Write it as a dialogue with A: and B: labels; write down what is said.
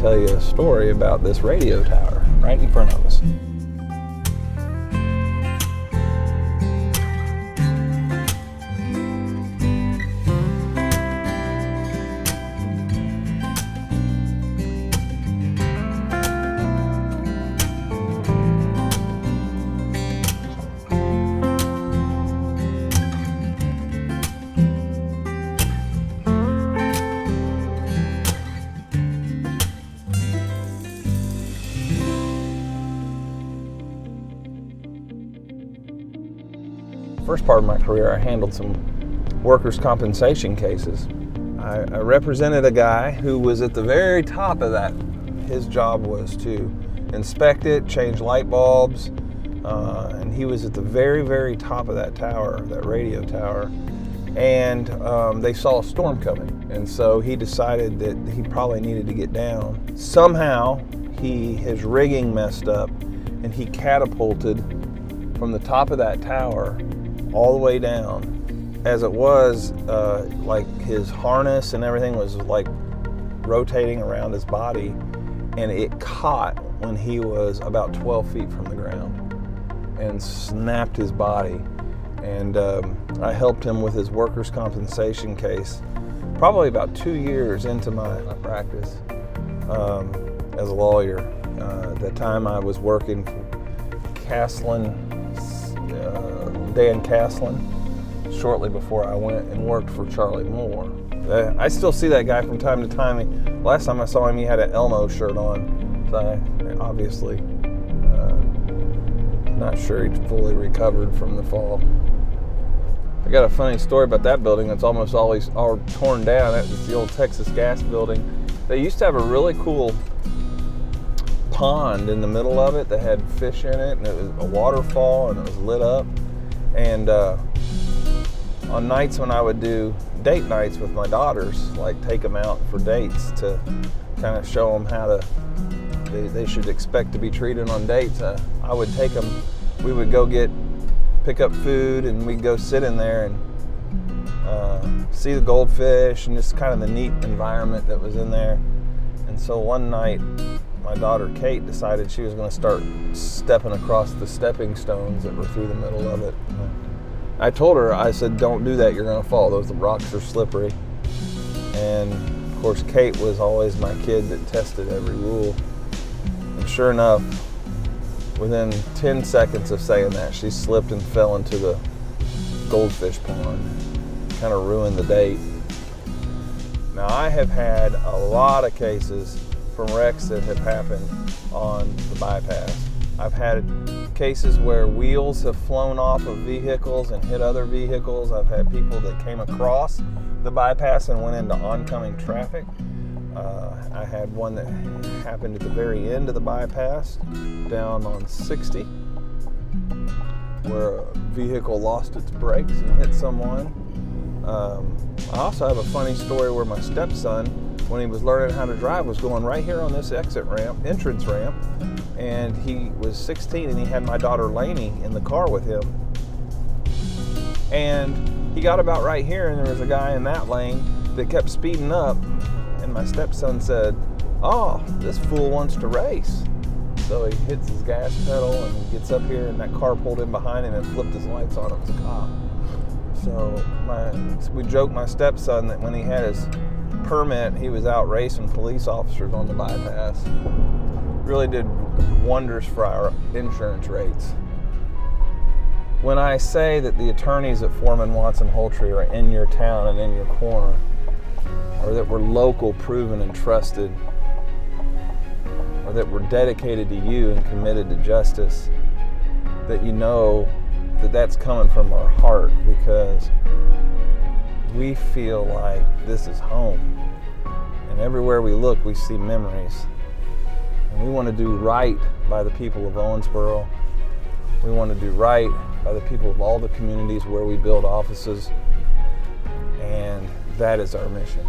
A: tell you a story about this radio tower right in front of us. First part of my career, I handled some workers' compensation cases. I represented a guy who was at the very top of that. His job was to inspect it, change light bulbs, and he was at the very, very top of that tower, that radio tower. And they saw a storm coming, and so he decided that he probably needed to get down. Somehow, his rigging messed up, and he catapulted from the top of that tower all the way down. As it was, like his harness and everything was like rotating around his body, and it caught when he was about 12 feet from the ground and snapped his body. And I helped him with his workers' compensation case probably about 2 years into my practice as a lawyer. At that time I was working for Dan Caslin, shortly before I went and worked for Charlie Moore. I still see that guy from time to time. Last time I saw him, he had an Elmo shirt on, so I obviously not sure he'd fully recovered from the fall. I got a funny story about that building that's almost always all torn down. It's the old Texas Gas building. They used to have a really cool pond in the middle of it that had fish in it, and it was a waterfall, and it was lit up. And on nights when I would do date nights with my daughters, like take them out for dates to kind of show them how they should expect to be treated on dates, I would take them, we would go pick up food, and we'd go sit in there and see the goldfish and just kind of the neat environment that was in there. And so one night, my daughter Kate decided she was going to start stepping across the stepping stones that were through the middle of it. I told her, I said, don't do that, you're going to fall. Those rocks are slippery. And of course, Kate was always my kid that tested every rule. And sure enough, within 10 seconds of saying that, she slipped and fell into the goldfish pond. Kind of ruined the date. Now, I have had a lot of cases from wrecks that have happened on the bypass. I've had cases where wheels have flown off of vehicles and hit other vehicles. I've had people that came across the bypass and went into oncoming traffic. I had one that happened at the very end of the bypass down on 60, where a vehicle lost its brakes and hit someone. I also have a funny story where my stepson, when he was learning how to drive, was going right here on this entrance ramp, and he was 16, and he had my daughter Lainey in the car with him. And he got about right here, and there was a guy in that lane that kept speeding up, and my stepson said, "Oh, this fool wants to race." So he hits his gas pedal and gets up here, and that car pulled in behind him and flipped his lights on. It was a cop. So we joked my stepson that when he had his permit, he was out racing police officers on the bypass. Really did wonders for our insurance rates. When I say that the attorneys at Foreman, Watson, Holtrey are in your town and in your corner, or that we're local, proven, and trusted, or that we're dedicated to you and committed to justice, that you know that that's coming from our heart, because we feel like this is home. And everywhere we look, we see memories. And we want to do right by the people of Owensboro. We want to do right by the people of all the communities where we build offices. And that is our mission.